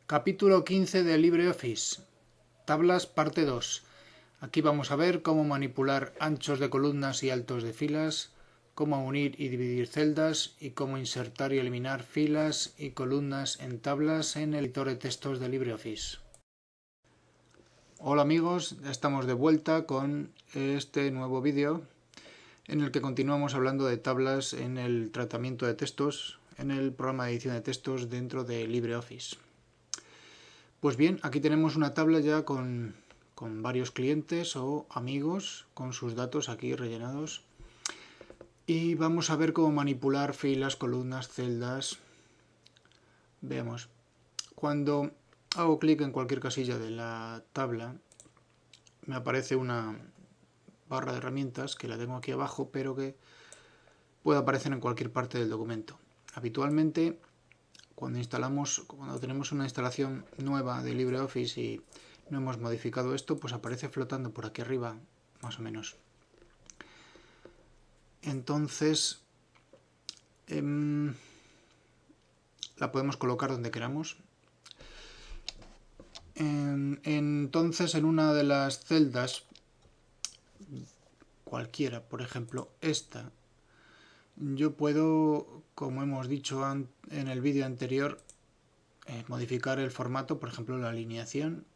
Capítulo 15 de LibreOffice. Tablas parte 2. Aquí vamos a ver cómo manipular anchos de columnas y altos de filas, cómo unir y dividir celdas y cómo insertar y eliminar filas y columnas en tablas en el editor de textos de LibreOffice. Hola amigos, ya estamos de vuelta con este nuevo vídeo en el que continuamos hablando de tablas en el tratamiento de textos en el programa de edición de textos dentro de LibreOffice. Pues bien, aquí tenemos una tabla ya con varios clientes o amigos con sus datos aquí rellenados. Y vamos a ver cómo manipular filas, columnas, celdas. Veamos. Cuando hago clic en cualquier casilla de la tabla, me aparece una barra de herramientas que la tengo aquí abajo, pero que puede aparecer en cualquier parte del documento. Habitualmente, cuando tenemos una instalación nueva de LibreOffice y no hemos modificado esto, pues aparece flotando por aquí arriba, más o menos. Entonces, la podemos colocar donde queramos. Entonces, en una de las celdas, cualquiera, por ejemplo esta, yo puedo, como hemos dicho en el vídeo anterior, modificar el formato, por ejemplo la alineación,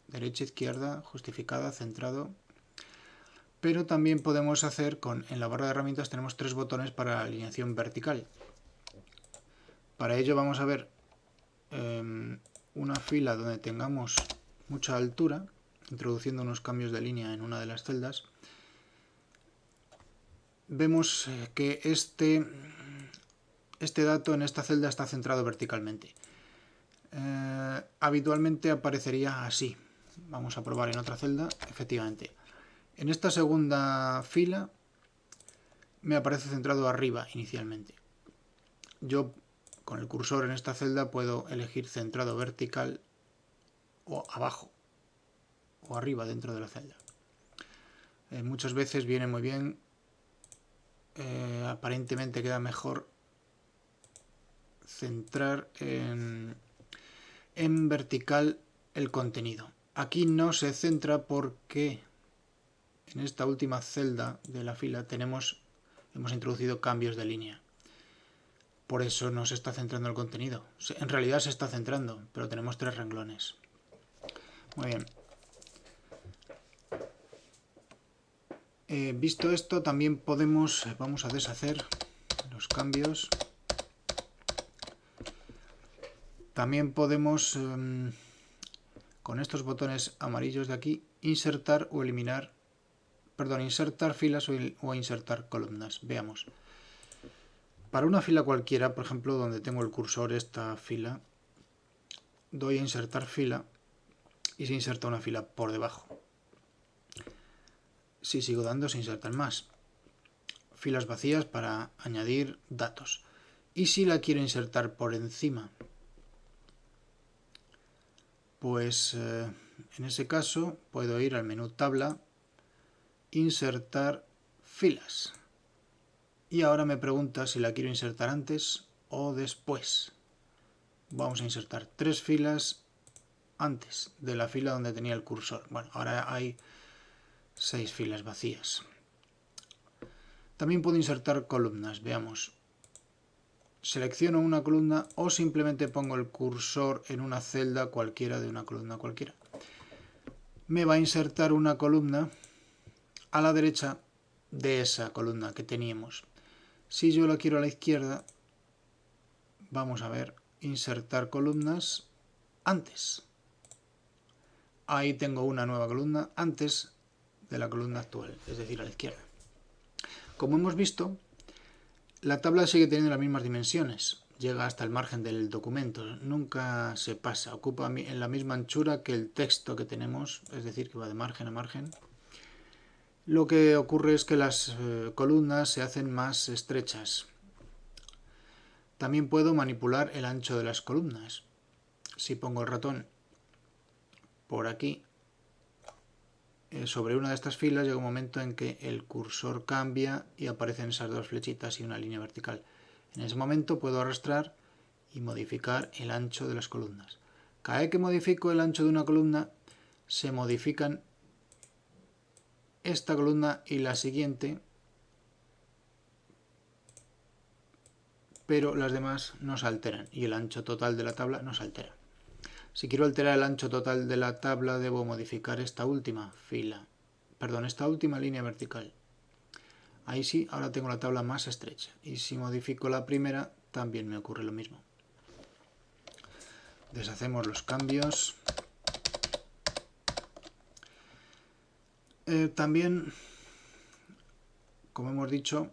derecha, izquierda, justificada, centrado. Pero también podemos hacer, en la barra de herramientas tenemos tres botones para la alineación vertical. Para ello vamos a ver una fila donde tengamos mucha altura, introduciendo unos cambios de línea en una de las celdas. Vemos que este dato en esta celda está centrado verticalmente. Habitualmente aparecería así. Vamos a probar en otra celda, efectivamente. En esta segunda fila me aparece centrado arriba inicialmente. Yo con el cursor en esta celda puedo elegir centrado vertical o abajo o arriba dentro de la celda. Muchas veces viene muy bien, aparentemente queda mejor centrar en vertical el contenido. Aquí no se centra porque en esta última celda de la fila hemos introducido cambios de línea. Por eso no se está centrando el contenido. En realidad se está centrando, pero tenemos tres renglones. Muy bien. Visto esto, también vamos a deshacer los cambios. También podemos, con estos botones amarillos de aquí, insertar o eliminar, insertar filas o insertar columnas. Veamos. Para una fila cualquiera, por ejemplo, donde tengo el cursor esta fila, doy a insertar fila y se inserta una fila por debajo. Si sigo dando, se insertan más. Filas vacías para añadir datos. Y si la quiero insertar por encima, pues en ese caso puedo ir al menú tabla, insertar filas. Y ahora me pregunta si la quiero insertar antes o después. Vamos a insertar tres filas antes de la fila donde tenía el cursor. Bueno, ahora hay 6 filas vacías. También puedo insertar columnas, veamos. Selecciono una columna o simplemente pongo el cursor en una celda cualquiera de una columna cualquiera. Me va a insertar una columna a la derecha de esa columna que teníamos. Si yo la quiero a la izquierda, vamos a ver, insertar columnas antes. Ahí tengo una nueva columna antes de la columna actual, es decir, a la izquierda. Como hemos visto, la tabla sigue teniendo las mismas dimensiones, llega hasta el margen del documento, nunca se pasa, ocupa en la misma anchura que el texto que tenemos, es decir, que va de margen a margen. Lo que ocurre es que las columnas se hacen más estrechas. También puedo manipular el ancho de las columnas. Si pongo el ratón por aquí, sobre una de estas filas llega un momento en que el cursor cambia y aparecen esas dos flechitas y una línea vertical. En ese momento puedo arrastrar y modificar el ancho de las columnas. Cada vez que modifico el ancho de una columna, se modifican esta columna y la siguiente, pero las demás no se alteran y el ancho total de la tabla no se altera. Si quiero alterar el ancho total de la tabla, debo modificar esta última esta última línea vertical. Ahí sí, ahora tengo la tabla más estrecha. Y si modifico la primera, también me ocurre lo mismo. Deshacemos los cambios. También, como hemos dicho,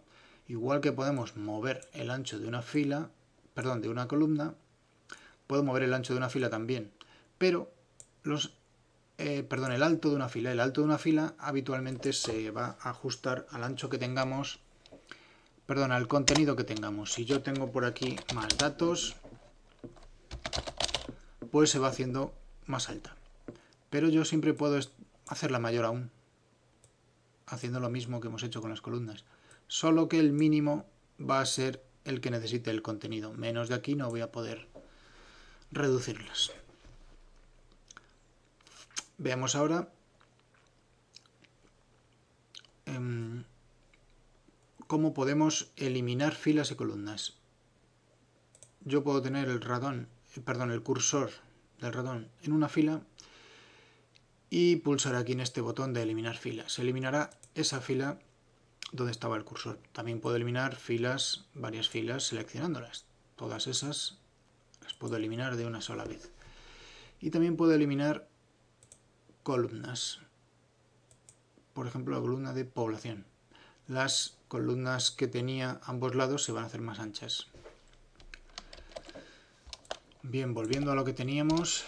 igual que podemos mover el ancho de una fila, de una columna, puedo mover el ancho de una fila también. Pero el alto de una fila. El alto de una fila habitualmente se va a ajustar al ancho que tengamos, al contenido que tengamos. Si yo tengo por aquí más datos, pues se va haciendo más alta. Pero yo siempre puedo hacerla mayor aún, haciendo lo mismo que hemos hecho con las columnas. Solo que el mínimo va a ser el que necesite el contenido. Menos de aquí no voy a poder reducirlas. Veamos ahora cómo podemos eliminar filas y columnas. Yo puedo tener el cursor del ratón en una fila y pulsar aquí en este botón de eliminar filas. Se eliminará esa fila donde estaba el cursor. También puedo eliminar varias filas seleccionándolas. Todas esas las puedo eliminar de una sola vez. Y también puedo eliminar columnas. Por ejemplo, la columna de población. Las columnas que tenía a ambos lados se van a hacer más anchas. Bien, volviendo a lo que teníamos.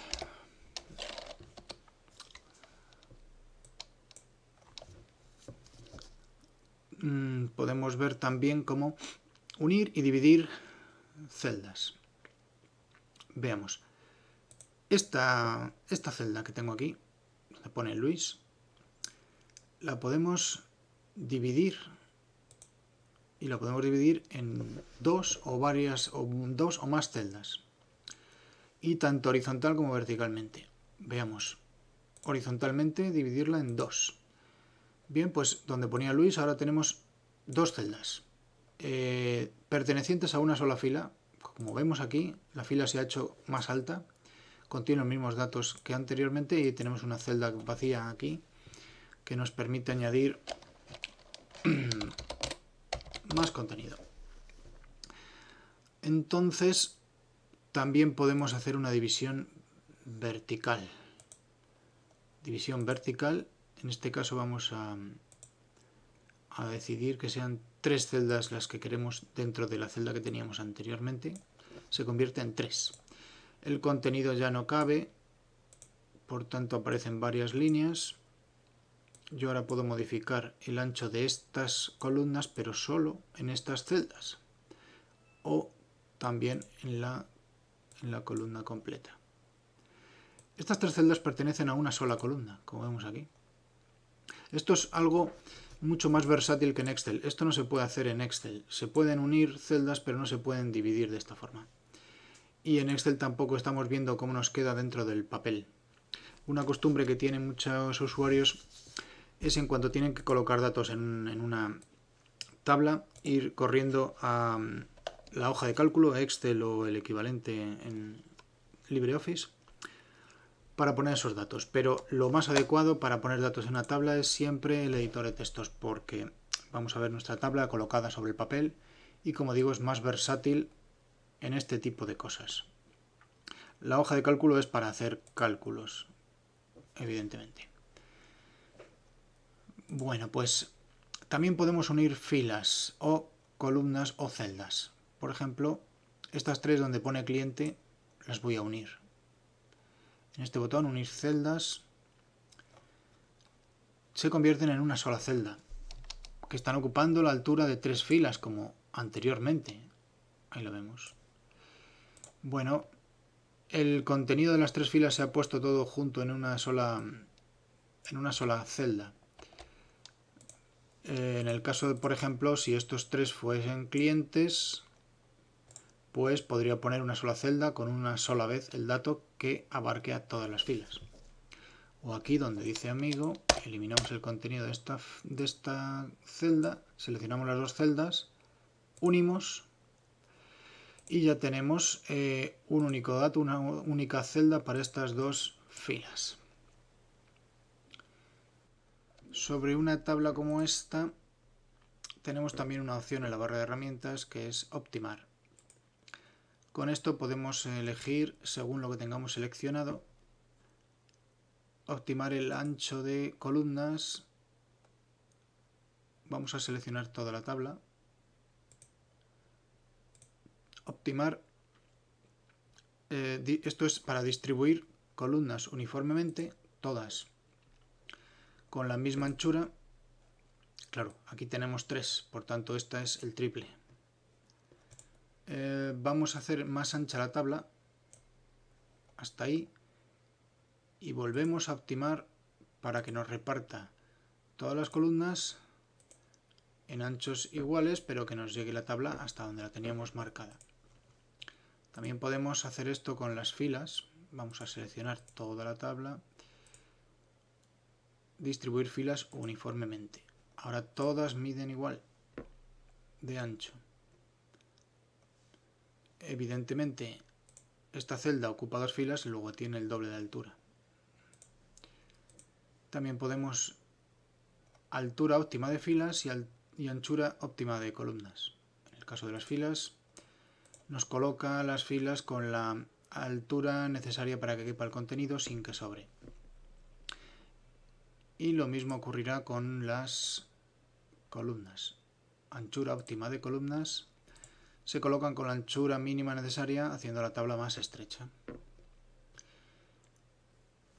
Podemos ver también cómo unir y dividir celdas. Veamos. Esta celda que tengo aquí, donde pone Luis, la podemos dividir y la podemos dividir en dos o más celdas, y tanto horizontal como verticalmente. Veamos. Horizontalmente dividirla en dos. Bien, pues donde ponía Luis ahora tenemos dos celdas pertenecientes a una sola fila. Como vemos aquí, la fila se ha hecho más alta, contiene los mismos datos que anteriormente y tenemos una celda vacía aquí que nos permite añadir más contenido. Entonces, también podemos hacer una división vertical. División vertical, en este caso vamos a decidir que sean 3 celdas las que queremos dentro de la celda que teníamos anteriormente. Se convierte en 3. El contenido ya no cabe, por tanto aparecen varias líneas. Yo ahora puedo modificar el ancho de estas columnas, pero solo en estas celdas. O también en la columna completa. Estas 3 celdas pertenecen a una sola columna, como vemos aquí. Esto es algo mucho más versátil que en Excel. Esto no se puede hacer en Excel. Se pueden unir celdas, pero no se pueden dividir de esta forma. Y en Excel tampoco estamos viendo cómo nos queda dentro del papel. Una costumbre que tienen muchos usuarios es, en cuanto tienen que colocar datos en una tabla, ir corriendo a la hoja de cálculo, Excel o el equivalente en LibreOffice, para poner esos datos. Pero lo más adecuado para poner datos en una tabla es siempre el editor de textos, porque vamos a ver nuestra tabla colocada sobre el papel y, como digo, es más versátil en este tipo de cosas. La hoja de cálculo es para hacer cálculos, evidentemente. Bueno, pues también podemos unir filas o columnas o celdas. Por ejemplo, estas 3 donde pone cliente las voy a unir. En este botón, unir celdas, se convierten en una sola celda, que están ocupando la altura de 3 filas como anteriormente. Ahí lo vemos. Bueno, el contenido de las 3 filas se ha puesto todo junto en una sola celda. En el caso de, por ejemplo, si estos 3 fuesen clientes, pues podría poner una sola celda con una sola vez el dato que abarque a todas las filas. O aquí donde dice amigo, eliminamos el contenido de esta celda, seleccionamos las dos celdas, unimos y ya tenemos un único dato, una única celda para estas dos filas. Sobre una tabla como esta tenemos también una opción en la barra de herramientas que es optimar. Con esto podemos elegir, según lo que tengamos seleccionado, optimar el ancho de columnas. Vamos a seleccionar toda la tabla. Optimar, esto es para distribuir columnas uniformemente, todas con la misma anchura. Claro, aquí tenemos 3, por tanto esta es el triple. Vamos a hacer más ancha la tabla, hasta ahí, y volvemos a optimar para que nos reparta todas las columnas en anchos iguales, pero que nos llegue la tabla hasta donde la teníamos marcada. También podemos hacer esto con las filas. Vamos a seleccionar toda la tabla, distribuir filas uniformemente. Ahora todas miden igual de ancho. Evidentemente esta celda ocupa 2 filas y luego tiene el doble de altura. También podemos altura óptima de filas y anchura óptima de columnas. En el caso de las filas, nos coloca las filas con la altura necesaria para que quepa el contenido sin que sobre. Y lo mismo ocurrirá con las columnas. Anchura óptima de columnas se colocan con la anchura mínima necesaria, haciendo la tabla más estrecha.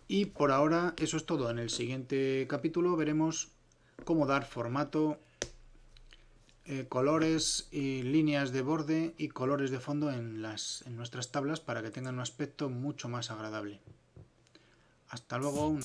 Y por ahora eso es todo. En el siguiente capítulo veremos cómo dar formato, colores y líneas de borde y colores de fondo en nuestras tablas para que tengan un aspecto mucho más agradable. Hasta luego.